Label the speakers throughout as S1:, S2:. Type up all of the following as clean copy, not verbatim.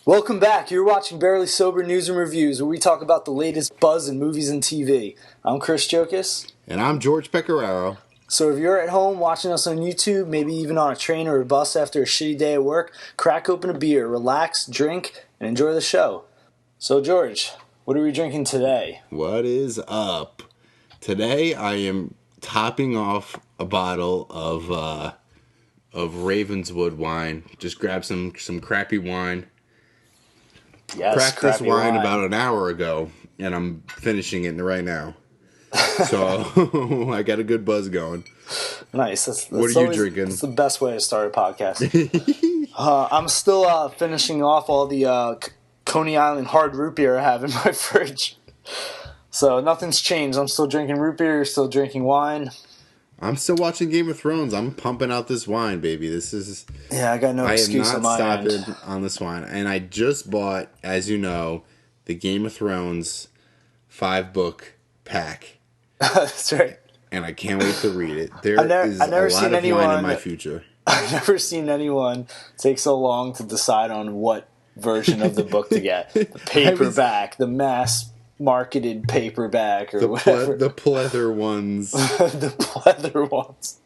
S1: Welcome back. You're watching Barely Sober News and Reviews, where we talk about the latest buzz in movies and TV. I'm Chris Jokas.
S2: And I'm George Pecoraro.
S1: So if you're at home watching us on YouTube, maybe even on a train or a bus after a shitty day at work, crack open a beer, relax, drink, and enjoy the show. So George, what are we drinking today?
S2: What is up? Today I am topping off a bottle of Ravenswood wine. Just grab some crappy wine.
S1: Yes,
S2: cracked this wine about an hour ago, and I'm finishing it right now. So I got a good buzz going.
S1: Nice. That's
S2: what are you drinking?
S1: That's the best way to start a podcast. I'm still finishing off all the Coney Island hard root beer I have in my fridge. So nothing's changed. I'm still drinking root beer. You're still drinking wine.
S2: I'm still watching Game of Thrones. I'm pumping out this wine, baby. This is...
S1: Yeah, I got no excuse on my end. I have not
S2: stopped on this wine. And I just bought, as you know, the Game of Thrones 5-book pack.
S1: That's right.
S2: And I can't wait to read it. There is a lot of wine in my future.
S1: I've never seen anyone take so long to decide on what version of the book to get. The paperback, the mass marketed paperback, or whatever.
S2: The pleather ones.
S1: The pleather ones.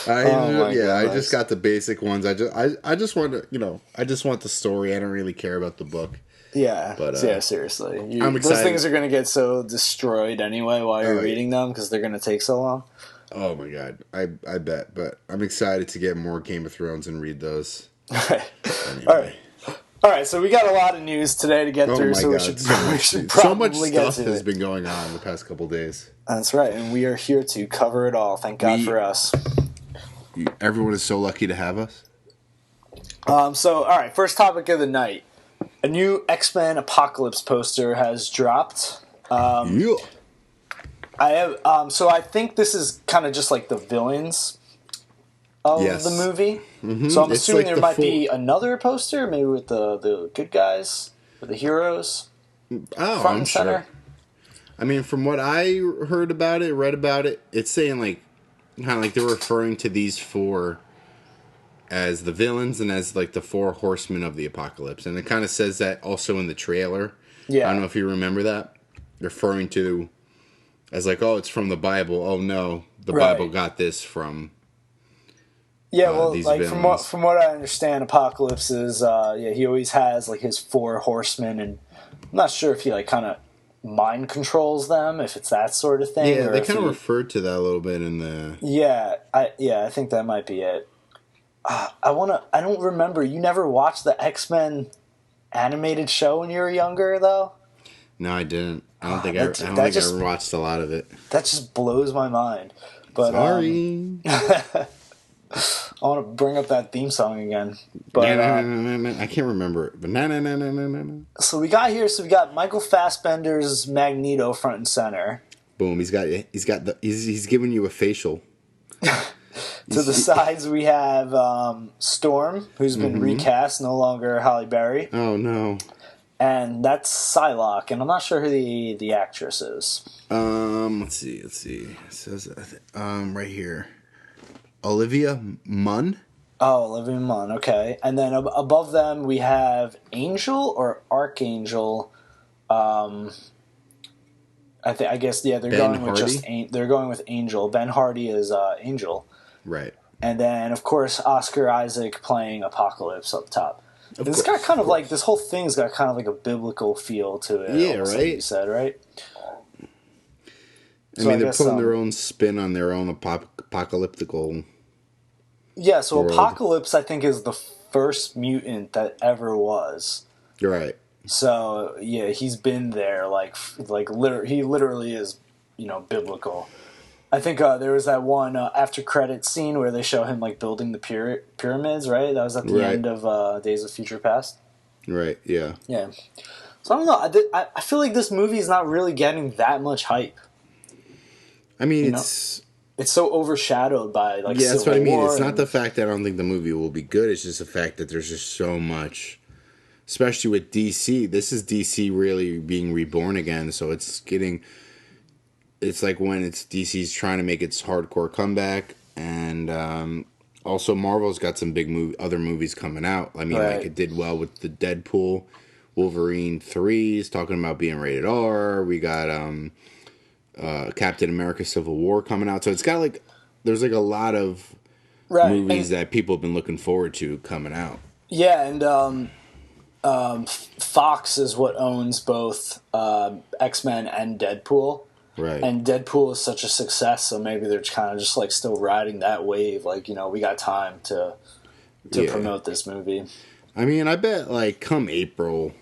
S2: I just got the basic ones. I just want to, I just want the story. I don't really care about the book.
S1: Yeah, but yeah, seriously.
S2: I'm excited.
S1: Those things are going to get so destroyed anyway while you're reading them because they're going to take so long.
S2: Oh my god, I bet. But I'm excited to get more Game of Thrones and read those.
S1: Anyway. All right, so we got a lot of news today to get through, so we should probably
S2: so much
S1: get
S2: stuff
S1: to
S2: has
S1: it.
S2: been going on in the past couple days.
S1: That's right, and we are here to cover it all. Thank God for us.
S2: Everyone is so lucky to have us.
S1: So, all right, first topic of the night. A new X-Men Apocalypse poster has dropped.
S2: Yeah.
S1: I have. So I think this is kind of just like the villains of the movie. Mm-hmm. So I'm assuming there might be another poster, maybe with the good guys, or the heroes.
S2: Oh,
S1: front and center.
S2: Sure. I mean, from what I heard about it, read about it, it's saying kind of like they're referring to these four as the villains and as like the four horsemen of the apocalypse, and it kind of says that also in the trailer.
S1: Yeah,
S2: I don't know if you remember that, referring to as like, oh, it's from the Bible. Oh no, the Bible got this from.
S1: Yeah, well, like villains. from what I understand, Apocalypse is he always has like his four horsemen, and I'm not sure if he like kind of mind controls them, if it's that sort of thing.
S2: Yeah, they kind of referred to that a little bit in the.
S1: Yeah, I think that might be it. I don't remember. You never watched the X-Men animated show when you were younger, though?
S2: No, I didn't. I don't think I ever watched a lot of it.
S1: That just blows my mind. But
S2: sorry.
S1: I want to bring up that theme song again. But
S2: I can't remember it. But
S1: So we got Michael Fassbender's Magneto front and center.
S2: Boom! He's giving you a facial.
S1: To the sides we have Storm, who's been recast, no longer Halle Berry.
S2: Oh no!
S1: And that's Psylocke, and I'm not sure who the actress is.
S2: Let's see. It says right here, Olivia Munn.
S1: Oh, Olivia Munn. Okay, and then above them we have Angel or Archangel. I guess they're going with Angel. Ben Hardy is Angel.
S2: Right.
S1: And then of course Oscar Isaac playing Apocalypse up top. It's got kind of like, this whole thing's got kind of like a biblical feel to it.
S2: Yeah, right.
S1: Like you said, right?
S2: I mean, they're putting their own spin on their own apocalyptical.
S1: Yeah, so world. Apocalypse, I think, is the first mutant that ever was.
S2: You're right.
S1: So yeah, he's been there. He literally is, biblical. I think there was that one after credit scene where they show him like building the pyramids. Right, that was at the end of Days of Future Past.
S2: Right. Yeah.
S1: Yeah. So I don't know. I feel like this movie is not really getting that much hype.
S2: I mean, it's
S1: so overshadowed by
S2: Civil that's what I mean. It's not the fact that I don't think the movie will be good. It's just the fact that there's just so much, especially with DC. This is DC really being reborn again. So it's like when it's DC's trying to make its hardcore comeback, and Also, Marvel's got some big other movies coming out. I mean,
S1: Right.
S2: like it did well with the Deadpool. Wolverine 3 is talking about being rated R. We got Captain America Civil War coming out. So it's got like, there's like a lot of movies that people have been looking forward to coming out.
S1: Yeah, and Fox is what owns both X-Men and Deadpool.
S2: Right.
S1: And Deadpool is such a success, so maybe they're kind of just like still riding that wave. Like, you know, we got time to promote this movie.
S2: I mean, I bet like come April,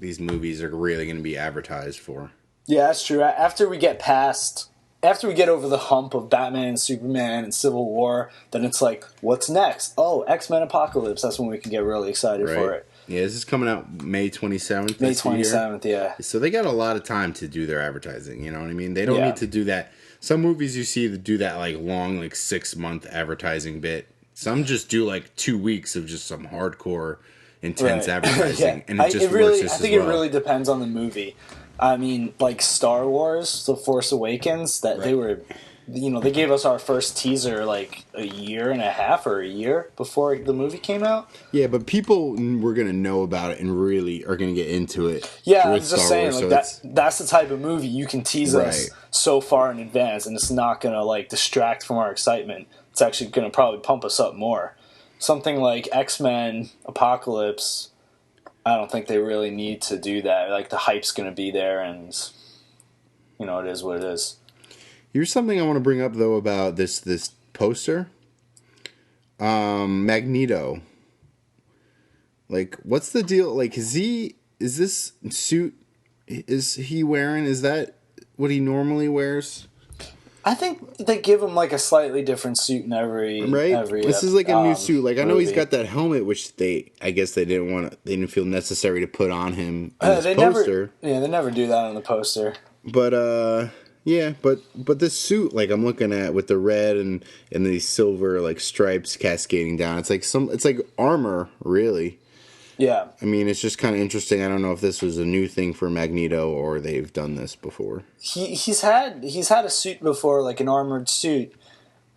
S2: these movies are really going to be advertised for.
S1: Yeah, that's true. After we get over the hump of Batman and Superman and Civil War, then it's like, what's next? Oh, X-Men Apocalypse. That's when we can get really excited for it.
S2: Yeah, this is coming out May 27th.
S1: May 27th, yeah.
S2: So they got a lot of time to do their advertising, you know what I mean? They don't need to do that. Some movies you see that do that like long, like 6-month advertising bit. Some just do like 2 weeks of just some hardcore, intense advertising. And it just works just
S1: I think it really depends on the movie. I mean, like Star Wars, The Force Awakens, they were, you know, they gave us our first teaser like a year and a half or a year before the movie came out.
S2: Yeah, but people were going to know about it and really are going to get into it.
S1: Yeah, I was just saying, like that's the type of movie you can tease us so far in advance, and it's not going to like distract from our excitement. It's actually going to probably pump us up more. Something like X-Men Apocalypse, I don't think they really need to do that. Like, the hype's going to be there, and, you know, it is what it is.
S2: Here's something I want to bring up, though, about this poster. Magneto. Like, what's the deal? Like, is this suit, is he wearing, is that what he normally wears?
S1: I think they give him, like, a slightly different suit in every
S2: This is like a new suit. Like, I know he's
S1: movie.
S2: got that helmet, which they didn't feel necessary to put on him in this poster.
S1: They never do that on the poster.
S2: But, yeah, but this suit, like, I'm looking at with the red and these silver, like, stripes cascading down. It's like armor, really.
S1: Yeah.
S2: I mean, it's just kind of interesting. I don't know if this was a new thing for Magneto or they've done this before.
S1: He's had a suit before, like an armored suit,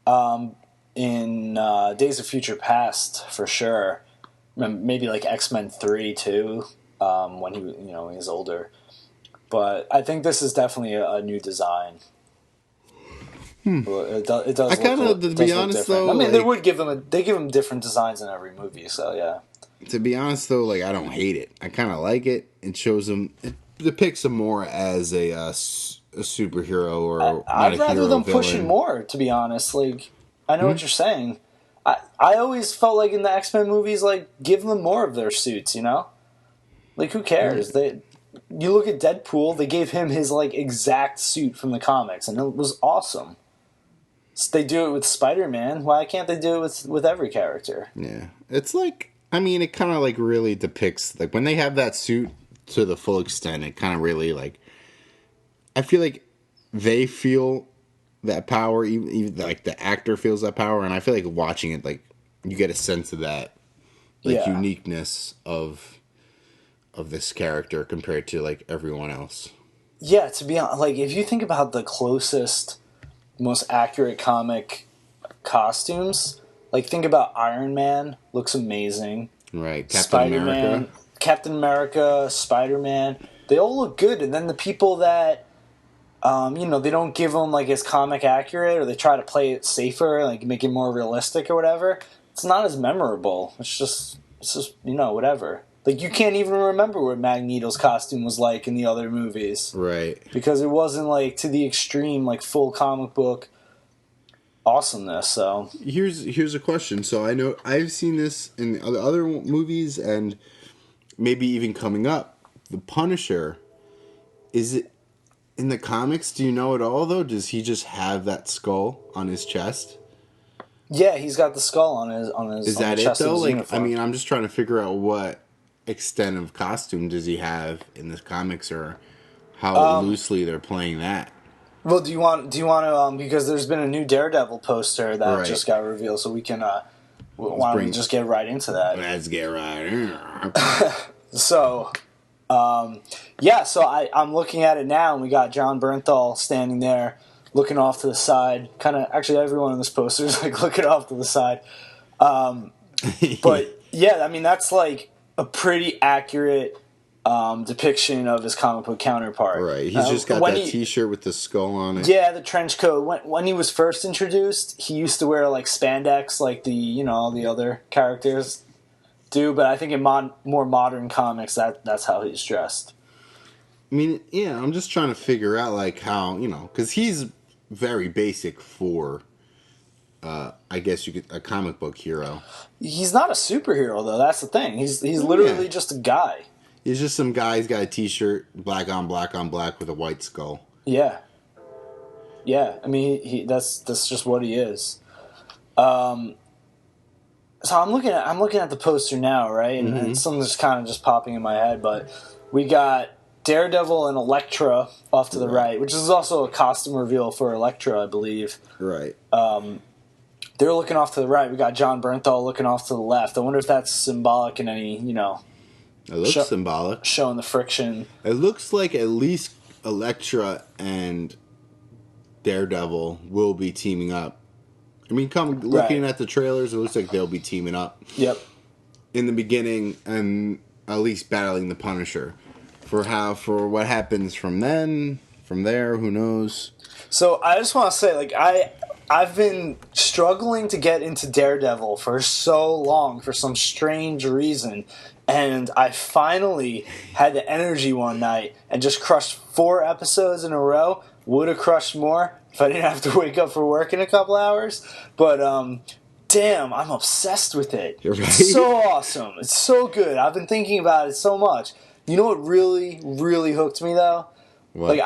S1: in Days of Future Past for sure. Maybe like X-Men 3 too, when he was older. But I think this is definitely a new design. Well, it does.
S2: I kind of, to be honest though,
S1: I mean, they give him different designs in every movie. So yeah.
S2: To be honest, though, like, I don't hate it. I kind of like it. It shows him, it depicts him more as a superhero or
S1: I'd rather them push it more, to be honest. Like, I know what you're saying. I always felt like in the X-Men movies, like, give them more of their suits, you know? Like, who cares? You look at Deadpool, they gave him his, like, exact suit from the comics, and it was awesome. So they do it with Spider-Man. Why can't they do it with every character?
S2: Yeah. It's like, I mean, it kind of, like, really depicts, like, when they have that suit to the full extent, it kind of really, like, I feel like they feel that power, even like, the actor feels that power, and I feel like watching it, like, you get a sense of that, like, uniqueness of this character compared to, like, everyone else.
S1: Yeah, to be honest, like, if you think about the closest, most accurate comic costumes... Like, think about Iron Man, looks amazing.
S2: Right,
S1: Captain America, Spider-Man, they all look good. And then the people that, they don't give them, like, as comic accurate, or they try to play it safer, like, make it more realistic or whatever, it's not as memorable. It's just whatever. Like, you can't even remember what Magneto's costume was like in the other movies. Right. Because it wasn't, like, to the extreme, like, full comic book awesomeness. So
S2: here's a question. So I know I've seen this in other movies and maybe even coming up. The Punisher, is it in the comics? Do you know at all though? Does he just have that skull on his chest?
S1: Yeah, he's got the skull on his.
S2: Is that it though? Like, uniform. I mean, I'm just trying to figure out what extent of costume does he have in the comics, or how loosely they're playing that.
S1: Well, do you want to because there's been a new Daredevil poster that just got revealed, so we can why don't we just get right into that?
S2: Let's get right in.
S1: So, so I'm looking at it now, and we got John Bernthal standing there, looking off to the side. Kind of, actually, everyone in this poster is like looking off to the side. But yeah, I mean that's like a pretty accurate depiction of his comic book counterpart.
S2: Right, he's just got that T-shirt with the skull on it.
S1: Yeah, the trench coat. When he was first introduced, he used to wear like spandex, like all the other characters do. But I think in more modern comics, that's how he's dressed.
S2: I mean, yeah, I'm just trying to figure out like how because he's very basic for, I guess you could a comic book hero.
S1: He's not a superhero though. That's the thing. He's literally just a guy.
S2: He's just some guy. He's got a T-shirt, black on black on black with a white skull.
S1: Yeah. Yeah. I mean, that's just what he is. So I'm looking at the poster now, right? And something's kind of just popping in my head. But we got Daredevil and Elektra off to the right, which is also a costume reveal for Elektra, I believe.
S2: Right.
S1: They're looking off to the right. We got John Bernthal looking off to the left. I wonder if that's symbolic in any,
S2: It looks symbolic.
S1: Showing the friction.
S2: It looks like at least Elektra and Daredevil will be teaming up. I mean, looking at the trailers, it looks like they'll be teaming up.
S1: Yep.
S2: In the beginning, and at least battling the Punisher. For what happens from there, who knows?
S1: So I just want to say, like, I've been struggling to get into Daredevil for so long for some strange reason. And I finally had the energy one night and just crushed 4 episodes in a row. Would have crushed more if I didn't have to wake up for work in a couple hours. But, damn, I'm obsessed with it.
S2: You're right.
S1: It's so awesome. It's so good. I've been thinking about it so much. You know what really, really hooked me, though?
S2: What?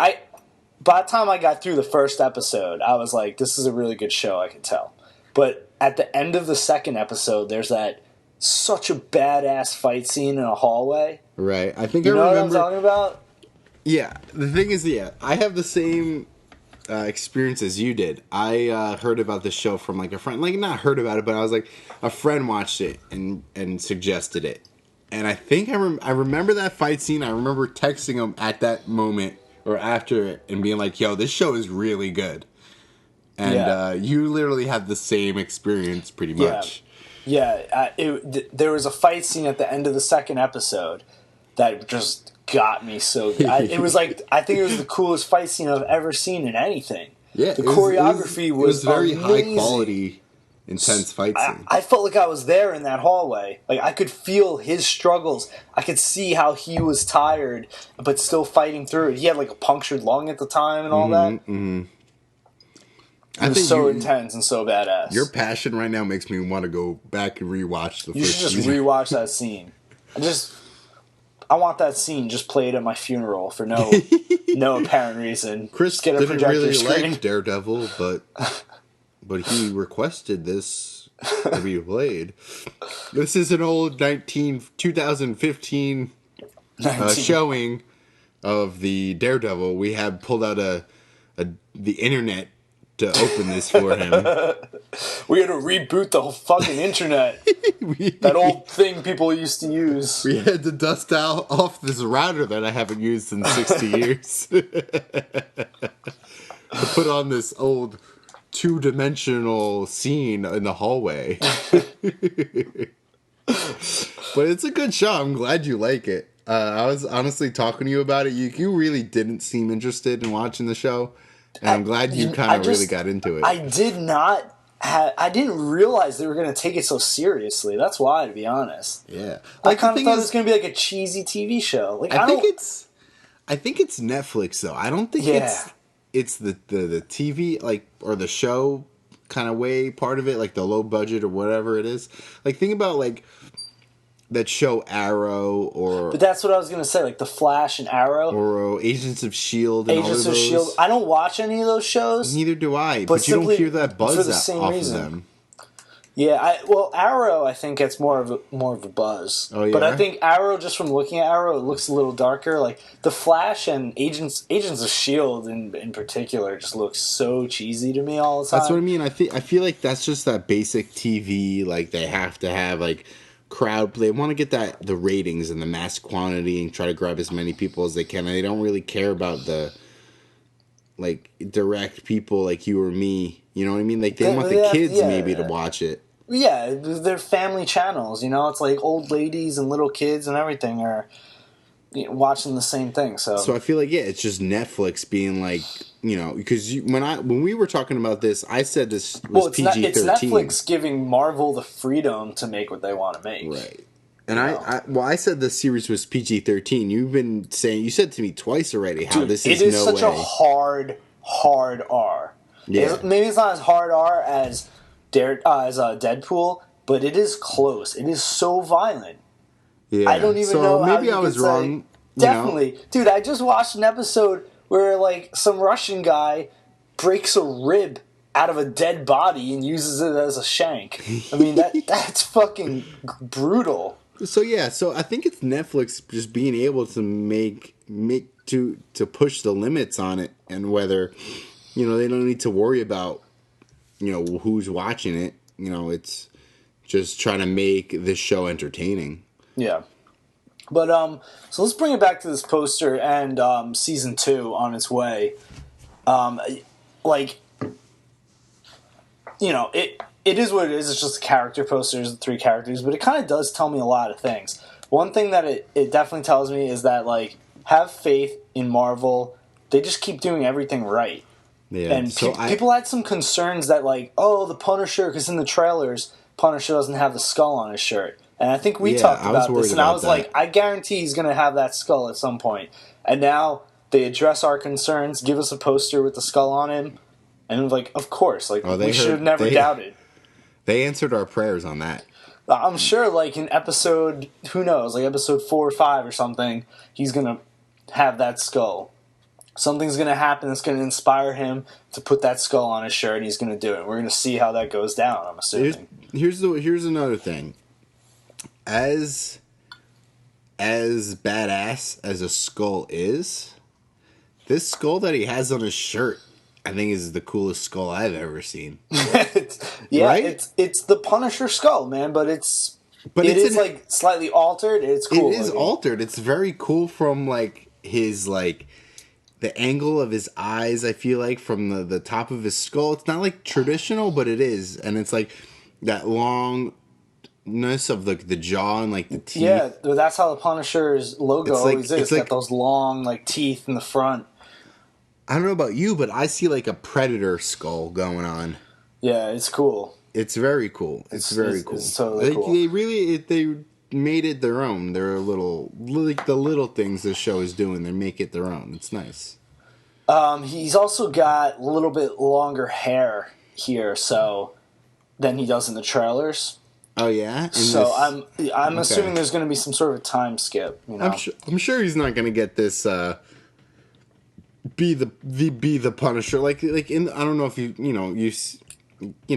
S1: By the time I got through the first episode, I was like, this is a really good show, I could tell. But at the end of the second episode, there's that such a badass fight scene in a hallway.
S2: Right. I think
S1: you know
S2: what
S1: I'm talking about?
S2: Yeah. The thing is, I have the same experience as you did. I heard about this show from like a friend. Like, not heard about it, but I was like, a friend watched it and suggested it. And I think I remember that fight scene. I remember texting him at that moment or after it and being like, yo, this show is really good. And you literally had the same experience pretty much.
S1: Yeah, there was a fight scene at the end of the second episode that just got me so good. It was like, I think it was the coolest fight scene I've ever seen in anything.
S2: Yeah,
S1: the choreography was
S2: very
S1: amazing.
S2: High quality, intense fight scene.
S1: I felt like I was there in that hallway. Like, I could feel his struggles. I could see how he was tired, but still fighting through it. He had like a punctured lung at the time and all that. Mm-hmm. It was so intense and so badass.
S2: Your passion right now makes me want to go back and rewatch the first season.
S1: You should just rewatch that scene. I want that scene just played at my funeral for no apparent reason.
S2: Chris didn't really like Daredevil, but he requested this to be played. This is an old 2015 showing of the Daredevil. We have pulled out the internet to open this for him.
S1: We had to reboot the whole fucking internet. That old thing people used to use.
S2: We had to dust off this router that I haven't used in 60 years. To put on this old 2-dimensional scene in the hallway. But it's a good show. I'm glad you like it. I was honestly talking to you about it. You really didn't seem interested in watching the show. And I'm glad you kind of really got into it.
S1: I didn't realize they were going to take it so seriously. That's why, to be honest.
S2: Yeah.
S1: I kind of thought it was going to be like a cheesy TV show. Like, I think it's
S2: Netflix though. I don't think it's the TV like or the show kind of way part of it, like the low budget or whatever it is. Like, think about like that show Arrow
S1: But that's what I was going to say, like The Flash and Arrow.
S2: Or Agents of S.H.I.E.L.D. and
S1: Agents of S.H.I.E.L.D. I don't watch any of those shows.
S2: Neither do I, but you don't hear that buzz off of them.
S1: Yeah, Arrow I think gets more of a buzz.
S2: Oh, yeah?
S1: But I think Arrow, just from looking at Arrow, it looks a little darker. Like The Flash and Agents of S.H.I.E.L.D. in particular just look so cheesy to me all the time.
S2: That's what I mean. I feel like that's just that basic TV. Like, they have to have like crowd. They want to get the ratings and the mass quantity and try to grab as many people as they can. And they don't really care about the like direct people like you or me. You know what I mean? Like, they want the kids maybe to watch it.
S1: Yeah, they're family channels, you know? It's like old ladies and little kids and everything are watching the same thing,
S2: So I feel like, yeah, it's just Netflix being like, you know, because when we were talking about this, I said this was PG-13.
S1: It's Netflix giving Marvel the freedom to make what they want to make.
S2: Right. And I said the series was PG-13. You've been saying, you said to me twice already how this is no way. It is such a
S1: hard R. Yeah. Maybe it's not as hard R as Deadpool, but it is close. It is so violent.
S2: Yeah.
S1: I don't even know how
S2: maybe I was wrong.
S1: Definitely. Dude, I just watched an episode where, like, some Russian guy breaks a rib out of a dead body and uses it as a shank. I mean, that's fucking brutal.
S2: So yeah, so I think it's Netflix just being able to to push the limits on it, and whether, you know, they don't need to worry about, you know, who's watching it. You know, it's just trying to make this show entertaining.
S1: Yeah. But so let's bring it back to this poster and season 2 on its way. Like, you know, it is what it is. It's just a character poster. There's 3 characters, but it kind of does tell me a lot of things. One thing that it definitely tells me is that, like, have faith in Marvel. They just keep doing everything right. Yeah. And so people had some concerns that, like, oh, the Punisher, because in the trailers, Punisher doesn't have the skull on his shirt. And I think we talked about this, and I was like, I guarantee he's going to have that skull at some point. And now they address our concerns, give us a poster with the skull on him, and like, of course, like, we should have never doubted.
S2: They answered our prayers on that.
S1: I'm sure, like, in episode, who knows, like episode 4 or 5 or something, he's going to have that skull. Something's going to happen that's going to inspire him to put that skull on his shirt, and he's going to do it. We're going to see how that goes down, I'm assuming.
S2: Here's another thing. As badass as a skull is, this skull that he has on his shirt, I think, is the coolest skull I've ever seen.
S1: Right? It's the Punisher skull, man, but it is like slightly altered. It's cool.
S2: It is altered. It's very cool from, like, his, like, the angle of his eyes, I feel like, from the top of his skull. It's not like traditional, but it is. And it's like that longness of the jaw and, like, the teeth.
S1: Yeah, that's how the Punisher's logo always is. It's got those long, like, teeth in the front.
S2: I don't know about you, but I see, like, a Predator skull going on.
S1: Yeah, it's cool.
S2: It's very cool. It's very cool.
S1: It's totally cool.
S2: They made it their own. They're like the little things this show is doing. They make it their own. It's nice.
S1: He's also got a little bit longer hair here, than he does in the trailers.
S2: Oh yeah.
S1: I'm assuming there's going to be some sort of time skip. You know?
S2: I'm sure he's not going to get this. Be the Punisher, like in, I don't know if you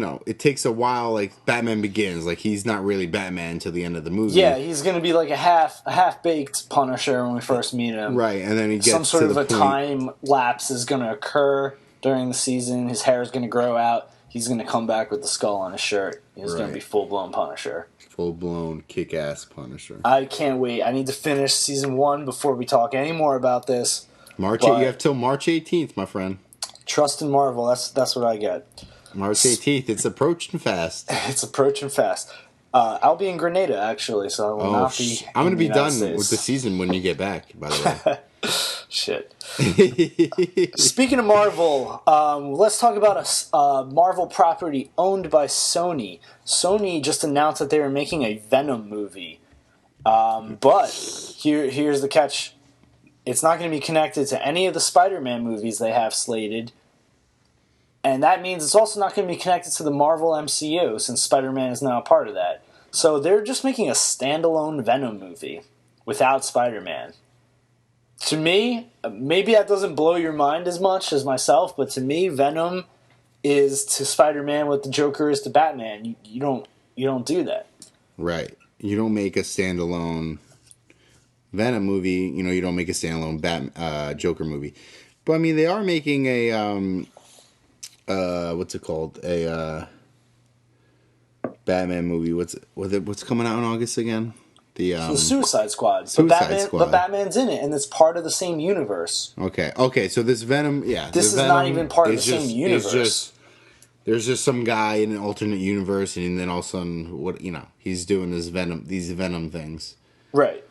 S2: know it takes a while, like Batman Begins, like he's not really Batman until the end of the movie.
S1: Yeah, he's gonna be like a half baked Punisher when we first meet him,
S2: right? And then he gets
S1: some sort of a time lapse is gonna occur during the season. His hair is gonna grow out. He's gonna come back with the skull on his shirt. He's gonna be full blown Punisher,
S2: full blown kick ass Punisher.
S1: I can't wait. I need to finish season 1 before we talk any more about this.
S2: You have till March 18th, my friend.
S1: Trust in Marvel. That's what I get.
S2: March 18th. It's approaching fast.
S1: It's approaching fast. I'll be in Grenada, actually, so I will not be.
S2: I'm going to be done with the season when you get back, by the way.
S1: Shit. Speaking of Marvel, let's talk about a Marvel property owned by Sony. Sony just announced that they were making a Venom movie. But here's the catch. It's not going to be connected to any of the Spider-Man movies they have slated. And that means it's also not going to be connected to the Marvel MCU, since Spider-Man is now a part of that. So they're just making a standalone Venom movie without Spider-Man. To me, maybe that doesn't blow your mind as much as myself, but to me, Venom is to Spider-Man what the Joker is to Batman. You don't do that.
S2: Right. You don't make a standalone Venom movie, you know, you don't make a standalone Joker movie. But I mean, they are making a what's it called? A Batman movie. What's coming out in August again? The
S1: Suicide Squad.
S2: Squad.
S1: But Batman's in it, and it's part of the same universe.
S2: Okay. So this Venom,
S1: this is Venom not even part of the same universe.
S2: there's just some guy in an alternate universe, and then all of a sudden, he's doing these Venom things.
S1: Right.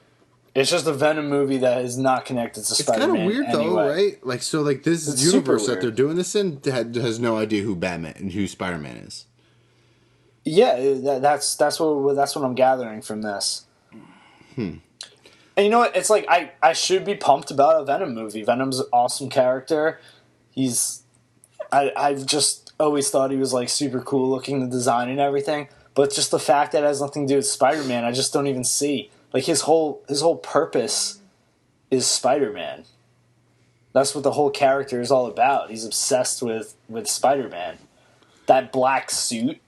S1: It's just a Venom movie that is not connected to Spider-Man.
S2: It's kind of weird though, right? Like, so like this
S1: it's
S2: universe that they're doing this in has no idea who Batman and who Spider-Man is.
S1: Yeah, that's what I'm gathering from this. And you know what? It's like I should be pumped about a Venom movie. Venom's an awesome character. I've just always thought he was like super cool looking, the design and everything. But just the fact that it has nothing to do with Spider-Man, I just don't even see. Like his whole purpose is Spider-Man. That's what the whole character is all about. He's obsessed with Spider-Man. That black suit,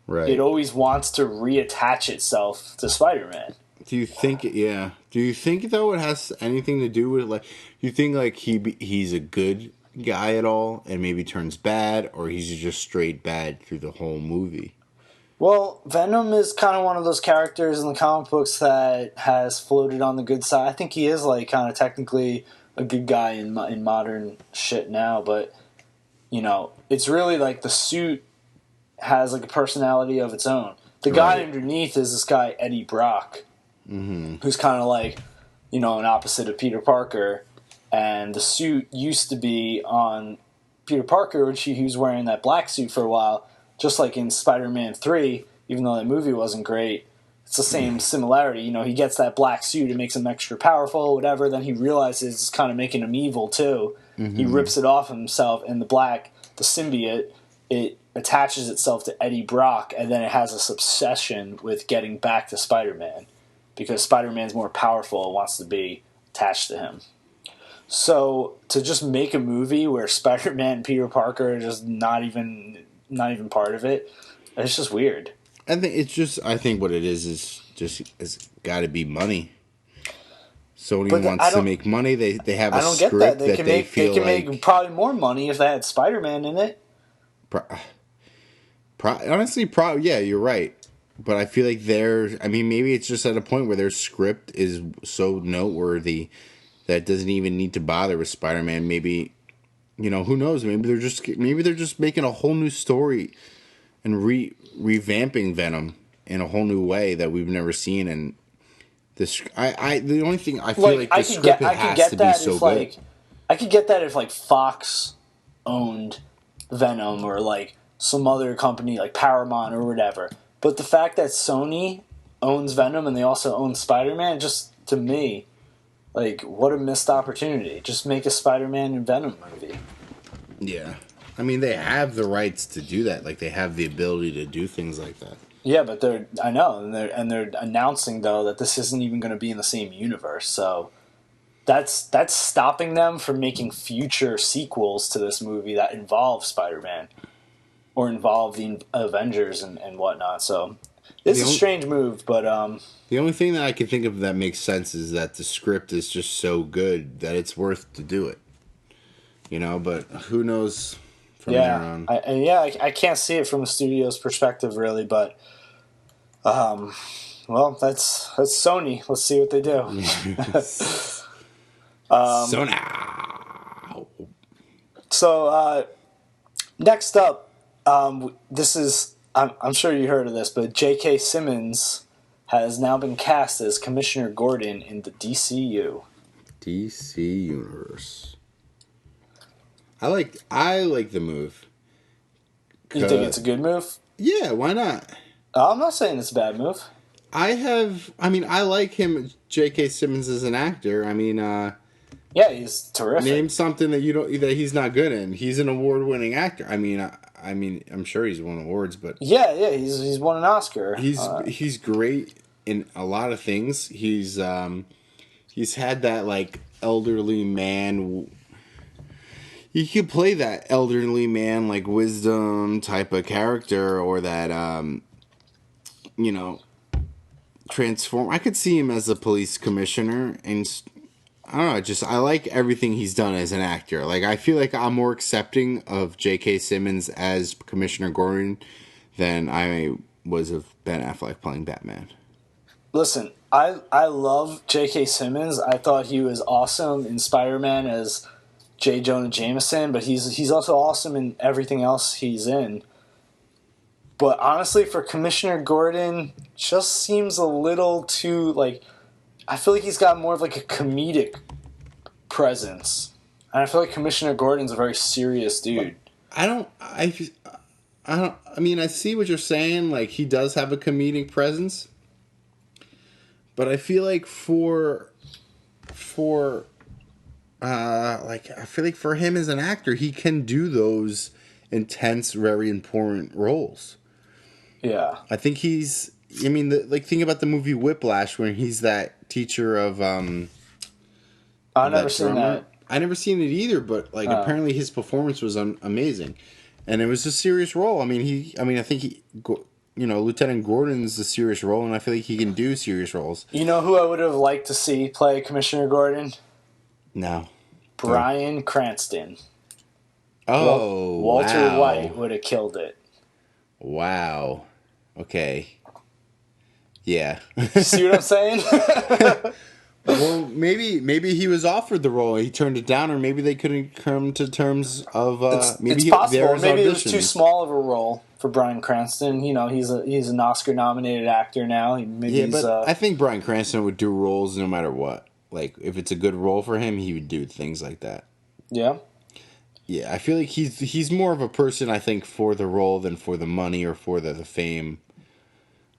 S2: right?
S1: It always wants to reattach itself to Spider-Man.
S2: Do you think? Yeah. Do you think though it has anything to do with like? Do you think like he's a good guy at all, and maybe turns bad, or he's just straight bad through the whole movie?
S1: Well, Venom is kind of one of those characters in the comic books that has floated on the good side. I think he is like kind of technically a good guy in modern shit now, but it's really like the suit has like a personality of its own. The guy underneath is this guy Eddie Brock, who's kind of like an opposite of Peter Parker, and the suit used to be on Peter Parker, which he was wearing that black suit for a while. Just like in Spider-Man 3, even though that movie wasn't great, it's the same similarity. He gets that black suit, it makes him extra powerful, whatever. Then he realizes it's kind of making him evil, too. He rips it off himself, and the symbiote, it attaches itself to Eddie Brock, and then it has this obsession with getting back to Spider-Man. Because Spider-Man's more powerful and wants to be attached to him. So, to just make a movie where Spider-Man and Peter Parker are just not even part of it. It's just weird.
S2: I think what it is it's got to be money. Sony wants to make money. They have a script that they feel like
S1: they can make probably more money if they had Spider-Man in it.
S2: Honestly, yeah, you're right. But I feel like maybe it's just at a point where their script is so noteworthy that it doesn't even need to bother with Spider-Man. Maybe. Who knows? Maybe they're just making a whole new story and revamping Venom in a whole new way that we've never seen. And the only thing I feel like the script has to be so good.
S1: I could get that if like Fox owned Venom or like some other company like Paramount or whatever. But the fact that Sony owns Venom and they also own Spider-Man, just to me. Like, what a missed opportunity. Just make a Spider-Man and Venom movie.
S2: Yeah. I mean, they have the rights to do that. Like, they have the ability to do things like that.
S1: Yeah, but they're announcing, though, that this isn't even going to be in the same universe. So that's stopping them from making future sequels to this movie that involve Spider-Man or involve the Avengers and whatnot. So it's a strange move, but
S2: the only thing that I can think of that makes sense is that the script is just so good that it's worth to do it. But who knows from there on?
S1: I can't see it from the studio's perspective, really, but well, that's Sony. Let's see what they do.
S2: Sony.
S1: So next up, this is. I'm sure you heard of this, but J.K. Simmons has now been cast as Commissioner Gordon in the DCU.
S2: DC Universe. I like the move.
S1: You think it's a good move?
S2: Yeah, why not?
S1: I'm not saying it's a bad move.
S2: I like him, J.K. Simmons, as an actor.
S1: Yeah, he's terrific.
S2: Name something that he's not good in. He's an award-winning actor. I'm sure he's won awards, but
S1: yeah, he's won an Oscar.
S2: He's great in a lot of things. He's had that like elderly man. He could play that elderly man, like wisdom type of character, or that transform. I could see him as a police commissioner, and I don't know. I like everything he's done as an actor. Like, I feel like I'm more accepting of J.K. Simmons as Commissioner Gordon than I was of Ben Affleck playing Batman.
S1: Listen, I love J.K. Simmons. I thought he was awesome in Spider-Man as J. Jonah Jameson, but he's also awesome in everything else he's in. But honestly, for Commissioner Gordon, just seems a little too, like, I feel like he's got more of like a comedic presence. And I feel like Commissioner Gordon's a very serious dude.
S2: I mean, I see what you're saying. Like, he does have a comedic presence. But I feel like I feel like for him as an actor, he can do those intense, very important roles.
S1: Yeah.
S2: I think think about the movie Whiplash, when he's that teacher of,
S1: I've never seen that.
S2: I never seen it either, but apparently his performance was amazing. And it was a serious role. I think Lieutenant Gordon's a serious role, and I feel like he can do serious roles.
S1: You know who I would have liked to see play Commissioner Gordon?
S2: No.
S1: Bryan Cranston.
S2: Oh,
S1: Walter
S2: wow.
S1: White would have killed it.
S2: Wow. Okay. Yeah.
S1: See what I'm saying?
S2: Well, maybe he was offered the role, he turned it down, or maybe they couldn't come to terms of.
S1: It's possible. Maybe it was too small of a role for Bryan Cranston. You know, he's an Oscar-nominated actor now.
S2: I think Bryan Cranston would do roles no matter what. Like, if it's a good role for him, he would do things like that.
S1: Yeah.
S2: Yeah, I feel like he's more of a person, I think, for the role than for the money or for the fame.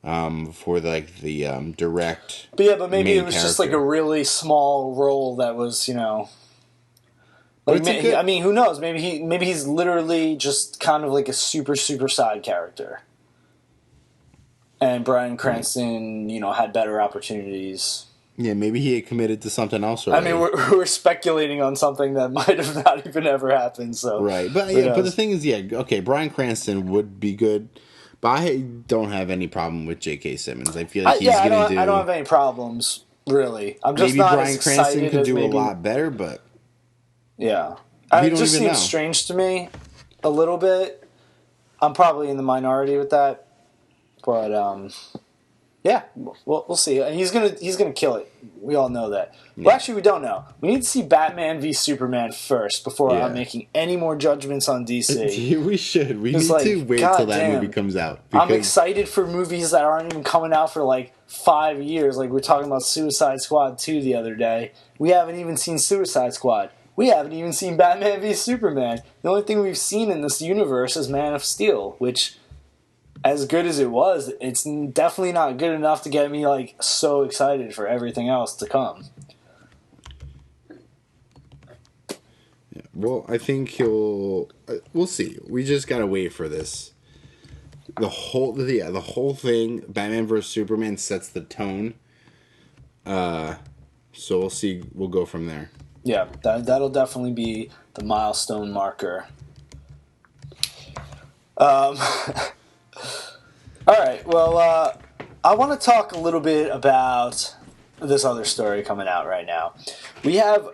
S2: For the direct.
S1: But maybe it was just like a really small role that was, who knows? Maybe he's literally just kind of like a super side character. And Bryan Cranston, had better opportunities.
S2: Yeah, maybe he had committed to something else already.
S1: I mean, we're speculating on something that might have not even ever happened. So
S2: right, but the thing is, Bryan Cranston would be good. But I don't have any problem with J.K. Simmons. I feel like I don't
S1: have any problems, really. I'm just
S2: maybe
S1: not
S2: Bryan
S1: as
S2: Cranston could do
S1: maybe,
S2: a lot better, but
S1: yeah, it just seems strange to me a little bit. I'm probably in the minority with that, but yeah, we'll see. And he's gonna kill it. We all know that. Yeah. Well, actually, we don't know. We need to see Batman v Superman first before I'm making any more judgments on DC.
S2: We should. We need to wait till that movie comes out.
S1: I'm excited for movies that aren't even coming out for like 5 years. Like, we're talking about Suicide Squad 2 the other day. We haven't even seen Suicide Squad. We haven't even seen Batman v Superman. The only thing we've seen in this universe is Man of Steel, which, as good as it was, it's definitely not good enough to get me like so excited for everything else to come.
S2: Yeah, well, I think we'll see. We just gotta wait for this. The whole thing, Batman vs Superman, sets the tone. So we'll see. We'll go from there.
S1: Yeah, that'll definitely be the milestone marker. All right, well, I want to talk a little bit about this other story coming out right now. We have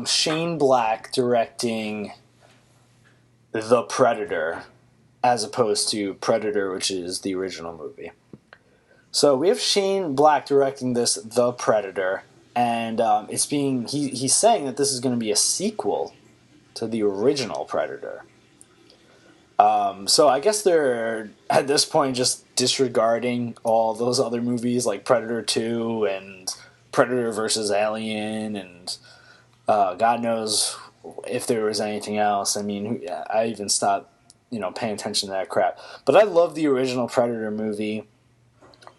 S1: Shane Black directing The Predator, as opposed to Predator, which is the original movie. So we have Shane Black directing this The Predator, and he's saying that this is going to be a sequel to the original Predator. So I guess they're, at this point, just disregarding all those other movies like Predator 2 and Predator vs. Alien and God knows if there was anything else. I mean, I even stopped, paying attention to that crap. But I love the original Predator movie,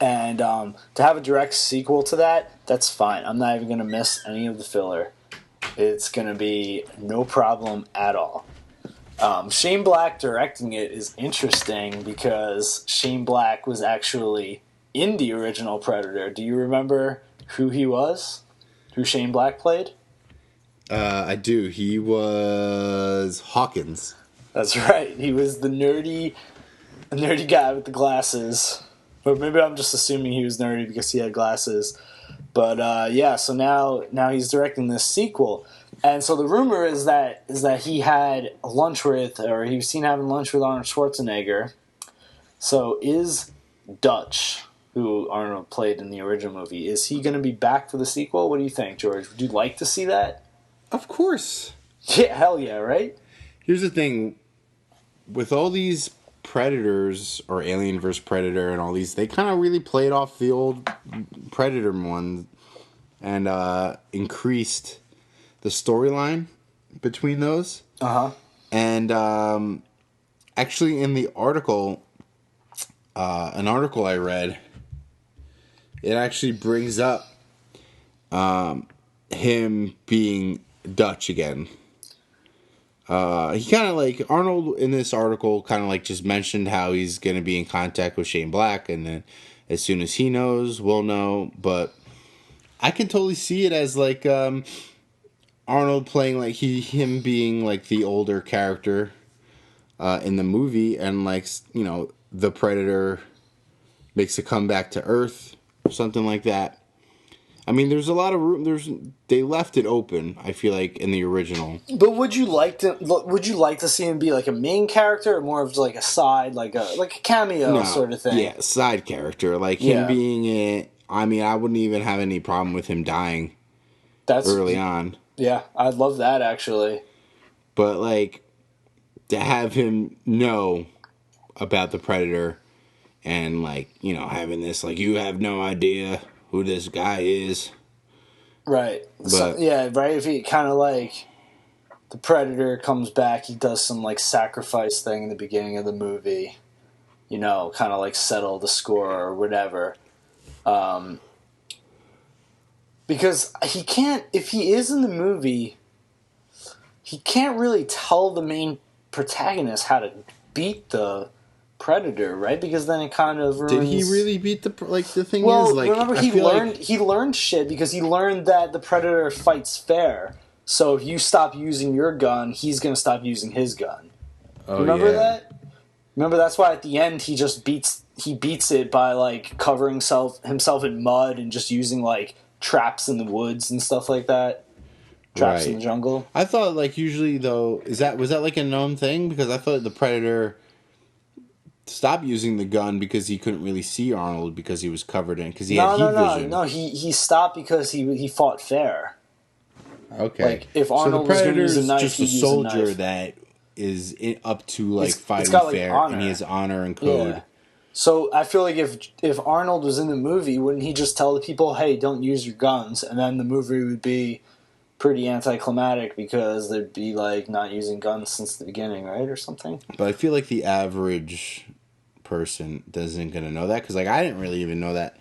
S1: and to have a direct sequel to that, that's fine. I'm not even going to miss any of the filler. It's going to be no problem at all. Shane Black directing it is interesting because Shane Black was actually in the original Predator. Do you remember who he was? Who Shane Black played?
S2: I do. He was Hawkins.
S1: That's right. He was the nerdy guy with the glasses. Or maybe I'm just assuming he was nerdy because he had glasses. But so now he's directing this sequel. And so the rumor is that he had lunch with, or he was seen having lunch with Arnold Schwarzenegger. So is Dutch, who Arnold played in the original movie, is he going to be back for the sequel? What do you think, George? Would you like to see that?
S2: Of course.
S1: Yeah, hell yeah, right?
S2: Here's the thing. With all these Predators or Alien vs. Predator and all these, they kind of really played off the old Predator one and increased the storyline between those. And actually, in the article, an article I read, it actually brings up him being Dutch again. He kind of like, Arnold in this article kind of like just mentioned how he's going to be in contact with Shane Black, and then as soon as he knows, we'll know. But I can totally see it as like Arnold playing like him being like the older character in the movie, and like, you know, the Predator makes a comeback to Earth or something like that. I mean, there's a lot of room. They left it open, I feel like, in the original.
S1: But would you like to see him be like a main character, or more of like a side, like a cameo sort of thing?
S2: Yeah, side character, like him being it. I mean, I wouldn't even have any problem with him dying. Early on. Yeah,
S1: I'd love that actually.
S2: But like, to have him know about the Predator, and like, you know, having this like, you have no idea who this guy is.
S1: Right. So, yeah, right? If he kind of like, the Predator comes back, he does some like sacrifice thing in the beginning of the movie, you know, kind of like settle the score or whatever. Because he can't, if he is in the movie, he can't really tell the main protagonist how to beat the Predator, right? Because then it kind of ruins...
S2: Did he really beat the thing?
S1: Well,
S2: is like,
S1: remember he learned shit because he learned that the Predator fights fair. So if you stop using your gun, he's gonna stop using his gun.
S2: Oh,
S1: remember that? Remember, that's why at the end he just beats it by like covering himself in mud and just using like traps in the woods and stuff like that. Traps in the jungle.
S2: I thought like usually though, was that like a known thing? Because I thought the Predator stopped using the gun because he couldn't really see Arnold because he was covered in, because he had heat vision.
S1: No, he stopped because he fought fair.
S2: Okay.
S1: Like if Arnold was going to use a knife,
S2: just a soldier that is up to like fighting fair, and he has honor and code.
S1: Yeah. So I feel like if Arnold was in the movie, wouldn't he just tell the people, "Hey, don't use your guns," and then the movie would be pretty anticlimactic because they'd be like not using guns since the beginning, right, or something.
S2: But I feel like the average person isn't gonna know that, because like I didn't really even know that.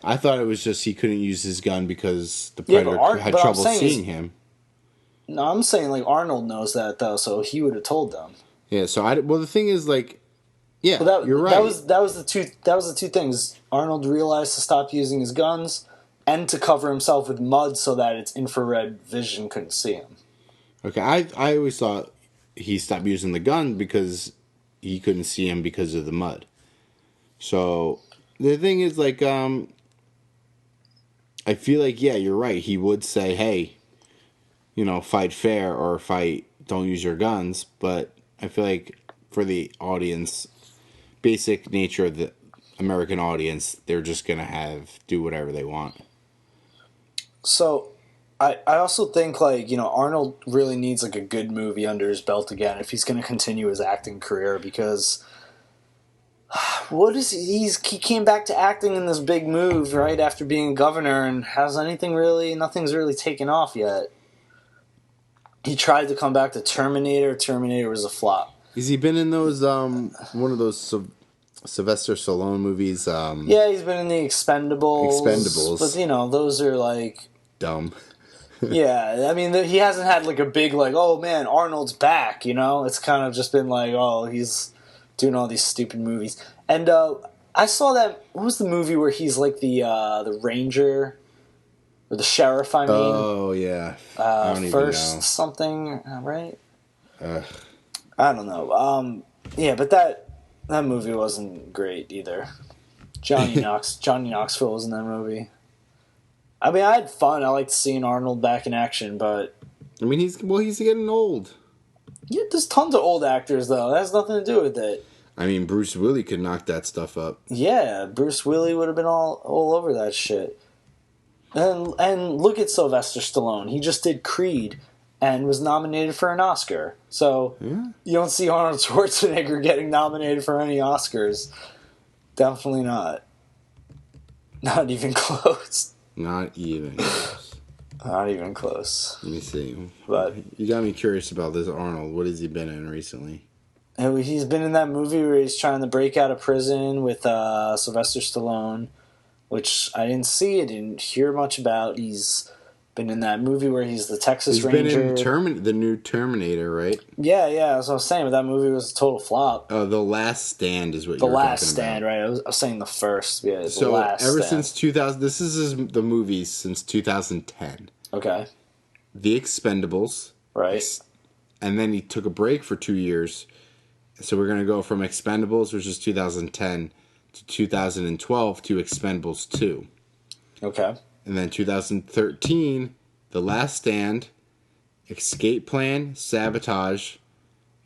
S2: I thought it was just he couldn't use his gun because the Predator had trouble seeing him.
S1: No, I'm saying like Arnold knows that though, so he would have told them.
S2: Yeah. So the thing is like, yeah, you're right.
S1: That was the two things. Arnold realized to stop using his guns and to cover himself with mud so that its infrared vision couldn't see him.
S2: Okay, I always thought he stopped using the gun because he couldn't see him because of the mud. So the thing is like, I feel like, yeah, you're right. He would say, hey, you know, fight fair or don't use your guns. But I feel like for the audience, basic nature of the American audience, they're just going to do whatever they want.
S1: So I also think, like, you know, Arnold really needs like a good movie under his belt again if he's going to continue his acting career, because he came back to acting in this big move right after being governor, and nothing's really taken off yet. He tried to come back to Terminator. Terminator was a flop.
S2: Has he been in those one of those Sylvester Stallone movies?
S1: Yeah, he's been in the Expendables. But you know, those are like
S2: dumb.
S1: Yeah, I mean, he hasn't had like a big like, oh man, Arnold's back. You know, it's kind of just been like, oh, he's doing all these stupid movies. And I saw that. What was the movie where he's like the ranger or the sheriff? I mean,
S2: oh yeah,
S1: first something, right? I don't know. Yeah, but that movie wasn't great either. Johnny Knoxville was in that movie. I mean, I had fun. I liked seeing Arnold back in action, but
S2: I mean, he's getting old.
S1: Yeah, there's tons of old actors though. That has nothing to do with it.
S2: I mean, Bruce Willis could knock that stuff up.
S1: Yeah, Bruce Willis would have been all over that shit. And look at Sylvester Stallone. He just did Creed, and was nominated for an Oscar. So you don't see Arnold Schwarzenegger getting nominated for any Oscars. Definitely not. Not even close.
S2: Not even close.
S1: Not even close.
S2: Let me see.
S1: But
S2: you got me curious about this Arnold. What has he been in recently?
S1: He's been in that movie where he's trying to break out of prison with Sylvester Stallone, which I didn't see. I didn't hear much about. He's been in that movie where he's the Texas Ranger.
S2: He's been in the new Terminator, right?
S1: Yeah, that's what I was saying. But that movie was a total flop.
S2: Oh, The Last Stand is what you're talking about.
S1: The Last Stand, right? I was saying the first. Yeah, The
S2: so
S1: Last
S2: ever
S1: Stand.
S2: since 2000, this is the movies since 2010.
S1: Okay.
S2: The Expendables.
S1: Right.
S2: And then he took a break for 2 years. So we're going to go from Expendables, which is 2010, to 2012 to Expendables 2.
S1: Okay.
S2: And then 2013, The Last Stand, Escape Plan, Sabotage,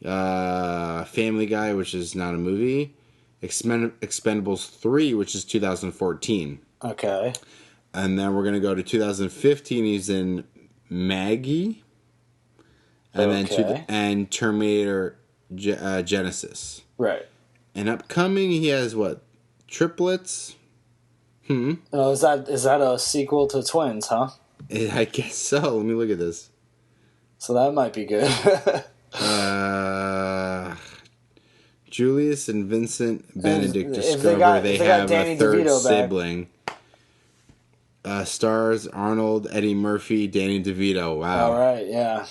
S2: Family Guy, which is not a movie, Expendables 3, which is 2014.
S1: Okay.
S2: And then we're going to go to 2015, he's in Maggie. And then Terminator Genesis.
S1: Right.
S2: And upcoming, he has what? Triplets?
S1: Oh, is that a sequel to Twins, huh?
S2: I guess so. Let me look at this.
S1: So that might be good.
S2: Julius and Vincent Benedict
S1: If
S2: discover they have
S1: Danny
S2: a third
S1: DeVito
S2: sibling. Stars Arnold, Eddie Murphy, Danny DeVito. Wow.
S1: All right, yeah.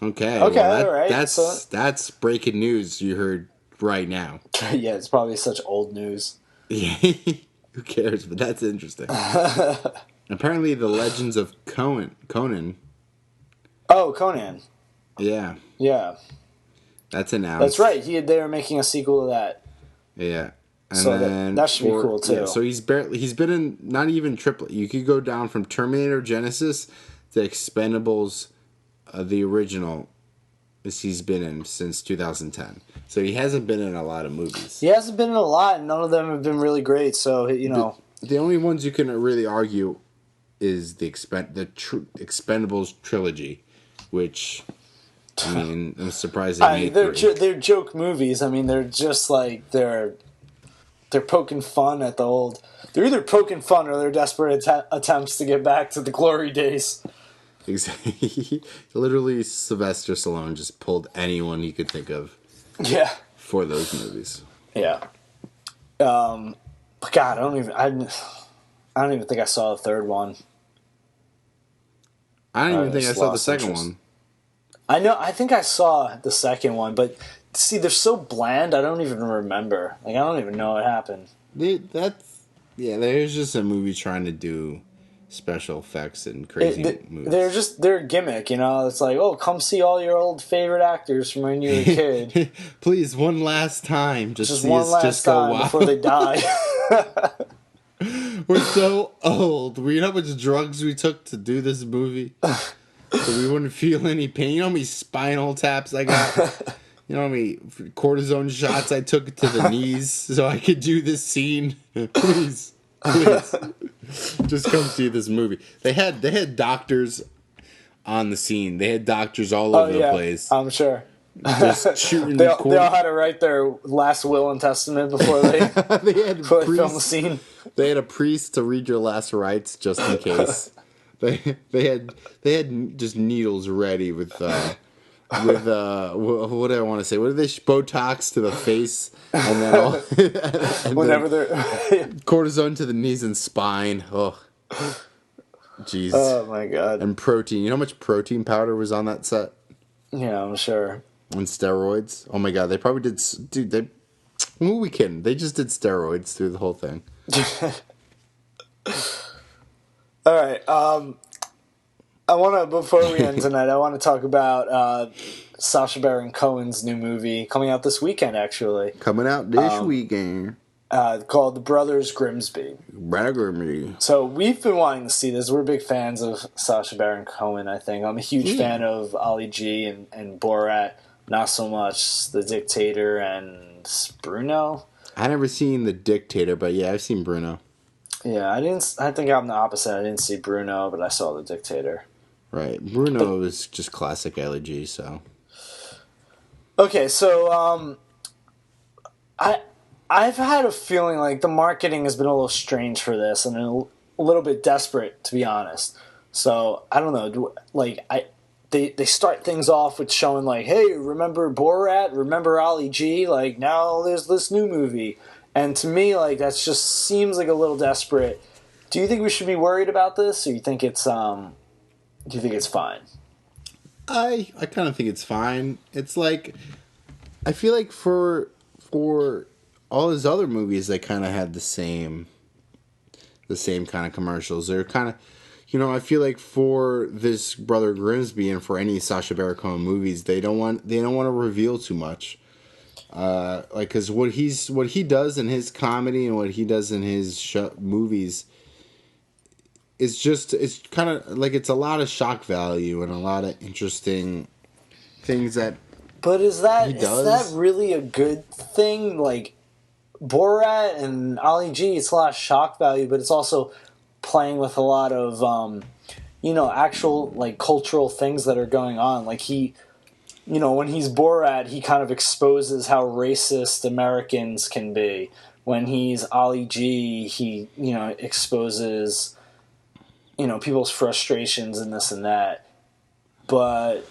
S2: Okay.
S1: Okay,
S2: well,
S1: all right.
S2: That's breaking news you heard right now.
S1: Yeah, it's probably such old news.
S2: Yeah. Who cares? But that's interesting. Apparently, The Legends of Conan.
S1: Oh, Conan.
S2: Yeah.
S1: Yeah.
S2: That's announced.
S1: That's right. They were making a sequel to that.
S2: Yeah. And
S1: so
S2: then
S1: that should be cool too.
S2: Yeah, so he's been in not even triplet. You could go down from Terminator Genesis to Expendables, the original. He's been in since 2010. So he hasn't been in a lot of movies.
S1: He hasn't been in a lot, and none of them have been really great. So
S2: the only ones you can really argue is the Expendables trilogy, which I mean, I'm surprised they made
S1: they're joke movies. I mean, they're just like they're poking fun at the old. They're either poking fun or they're desperate attempts to get back to the glory days.
S2: Exactly. Literally, Sylvester Stallone just pulled anyone he could think of.
S1: Yeah.
S2: For those movies.
S1: Yeah. But God, I don't even think I saw the third one.
S2: I don't even think I saw the second one.
S1: I think I saw the second one, but see, they're so bland. I don't even remember. Like, I don't even know what happened.
S2: There's just a movie trying to do special effects and crazy movies.
S1: They're a gimmick, It's like, oh, come see all your old favorite actors from when you were a kid.
S2: Please, one last time, just
S1: one last time before they die.
S2: We're so old. You know how much drugs we took to do this movie, so we wouldn't feel any pain. You know how many spinal taps I got. You know how many cortisone shots I took to the knees so I could do this scene. Please. Just come see this movie. They had doctors on the scene. They had doctors all over the place.
S1: I'm sure.
S2: Just shooting.
S1: They all had to write their last will and testament before they film the scene.
S2: They had a priest to read your last rites just in case. They had just needles ready with what do I want to say? What do they Botox to the face and then and
S1: whenever they're
S2: cortisone to the knees and spine. Oh, jeez.
S1: Oh my God.
S2: And protein. You know how much protein powder was on that set?
S1: Yeah, I'm sure.
S2: And steroids. Oh my God, they probably did. Dude, who are we kidding? They just did steroids through the whole thing.
S1: All right. Before we end tonight, I want to talk about Sacha Baron Cohen's new movie coming out this weekend, actually.
S2: Coming out this weekend.
S1: Called The Brothers Grimbsby. So we've been wanting to see this. We're big fans of Sacha Baron Cohen, I think. I'm a huge fan of Ali G and Borat. Not so much The Dictator and Bruno.
S2: I never seen The Dictator, but yeah, I've seen Bruno.
S1: Yeah, I think I'm the opposite. I didn't see Bruno, but I saw The Dictator.
S2: Right. Bruno is just classic LG, so.
S1: Okay, so I've had a feeling like the marketing has been a little strange for this and a little bit desperate, to be honest. So I don't know. They start things off with showing like, hey, remember Borat? Remember Ali G? Like now there's this new movie, and to me like that just seems like a little desperate. Do you think we should be worried about this, or do you think it's fine?
S2: I kind of think it's fine. It's like, I feel like for all his other movies, they kind of had the same kind of commercials. They're kind of, I feel like for this Brother Grimsby and for any Sacha Baron Cohen movies, they don't want to reveal too much. Because what he does in his comedy and what he does in his movies, it's kind of like it's a lot of shock value and a lot of interesting things that.
S1: But is that really a good thing? Like Borat and Ali G, it's a lot of shock value, but it's also playing with a lot of actual like cultural things that are going on. Like when he's Borat, he kind of exposes how racist Americans can be. When he's Ali G, he exposes people's frustrations and this and that. But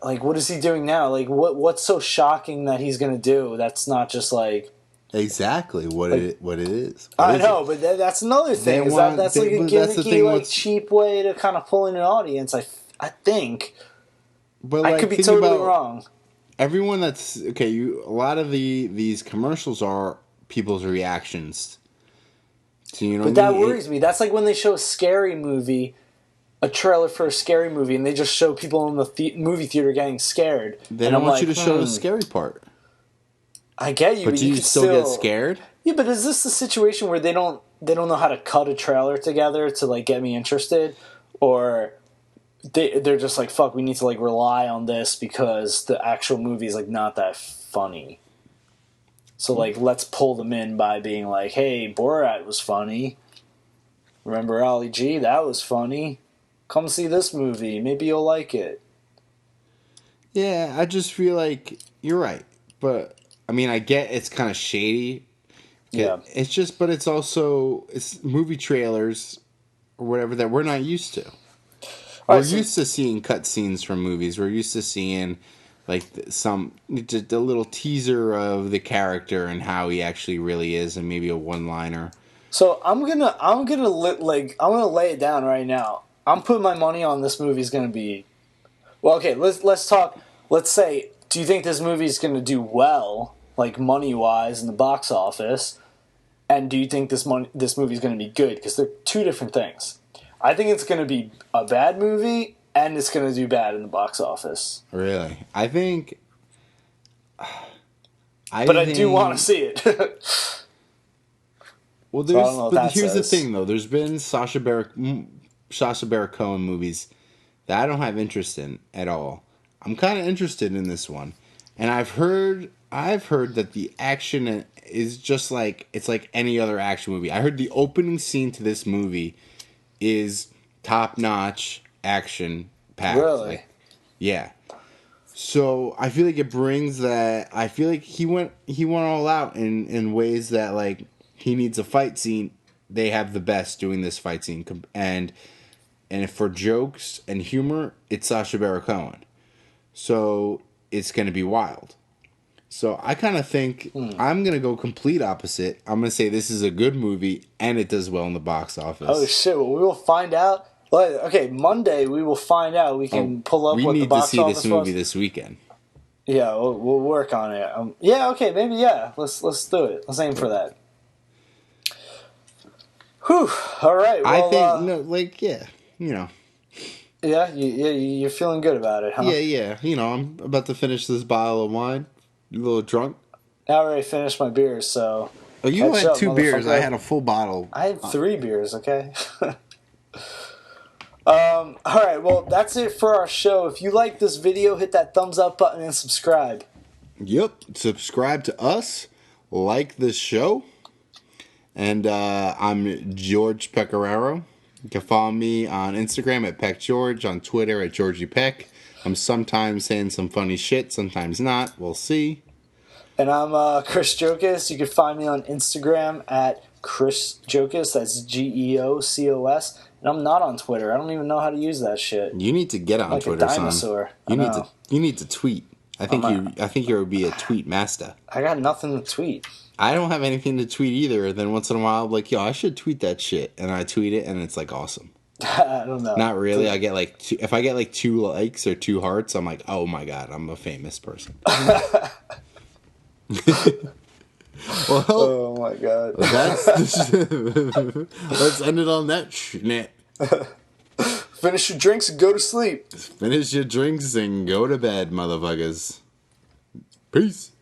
S1: like, what is he doing now? Like, what's so shocking that he's gonna do? That's not just like
S2: exactly what it is.
S1: I know, but that's another thing. That's like a gimmicky, cheap way to kind of pull in an audience. I think. But I could be totally wrong.
S2: Everyone that's okay. A lot of these commercials are people's reactions. So,
S1: but that worries me. That's like when they show a scary movie, a trailer for a scary movie, and they just show people in the movie theater getting scared.
S2: They don't want you to show the scary part.
S1: I get you,
S2: but do you still get scared?
S1: Yeah, but is this the situation where they don't know how to cut a trailer together to like get me interested, or they're just like, fuck, we need to like rely on this because the actual movie is like not that funny. So like, let's pull them in by being like, hey, Borat was funny. Remember Ali G? That was funny. Come see this movie. Maybe you'll like it.
S2: Yeah, I just feel like you're right, but. I mean, I get it's kind of shady.
S1: Yeah.
S2: It's just, but it's also, it's movie trailers or whatever that we're not used to. We're used to seeing cutscenes from movies. We're used to seeing, like, just a little teaser of the character and how he actually really is and maybe a one-liner.
S1: So I'm gonna lay it down right now. I'm putting my money on this movie's gonna be, well, okay, let's talk, let's say, do you think this movie's gonna do well, like money-wise in the box office, and do you think this movie's going to be good? Because they're two different things. I think it's going to be a bad movie, and it's going to do bad in the box office.
S2: Really? I think...
S1: I do want to see it.
S2: Well, here's the thing, though. There's been Sacha Baron Cohen movies that I don't have interest in at all. I'm kind of interested in this one. And I've heard that the action is just like, it's like any other action movie. I heard the opening scene to this movie is top-notch action packed.
S1: Really?
S2: Like, yeah. So I feel like it brings that. I feel like he went all out in ways that, like, he needs a fight scene. They have the best doing this fight scene, and for jokes and humor, it's Sacha Baron Cohen. So it's going to be wild. So I kind of think I'm going to go complete opposite. I'm going to say this is a good movie, and it does well in the box office.
S1: Oh, shit. Well, we will find out. Okay, Monday we will find out. We can pull up what the box office was.
S2: We need to see this movie this weekend.
S1: Yeah, we'll work on it. Yeah, okay, maybe, yeah. Let's do it. Let's aim for that. Whew. All right. Well, Yeah, you're feeling good about it, huh?
S2: Yeah. I'm about to finish this bottle of wine. You a little drunk?
S1: I already finished my beers, so...
S2: Oh, you had 2 beers. I had a full bottle.
S1: I had 3 beers, okay? All right, well, that's it for our show. If you like this video, hit that thumbs up button and subscribe.
S2: Yep, subscribe to us. Like this show. And I'm George Pecoraro. You can follow me on Instagram at PeckGeorge, on Twitter at GeorgiePeck. I'm sometimes saying some funny shit, sometimes not. We'll see.
S1: And I'm Chris Jokas. You can find me on Instagram at Chris Jokas. That's GEOCOS. And I'm not on Twitter. I don't even know how to use that shit.
S2: You need to get on
S1: like
S2: Twitter,
S1: a dinosaur.
S2: son. You need to tweet. I think you would be a tweet master.
S1: I got nothing to tweet.
S2: I don't have anything to tweet either. Then once in a while, I'm like, yo, I should tweet that shit, and I tweet it, and it's like awesome.
S1: I don't know.
S2: Not really. I get like if I get like 2 likes or 2 hearts, I'm like, oh my god, I'm a famous person. Well,
S1: oh my god.
S2: Let's end it on that shit.
S1: Finish your drinks and go to sleep.
S2: Finish your drinks and go to bed, motherfuckers. Peace.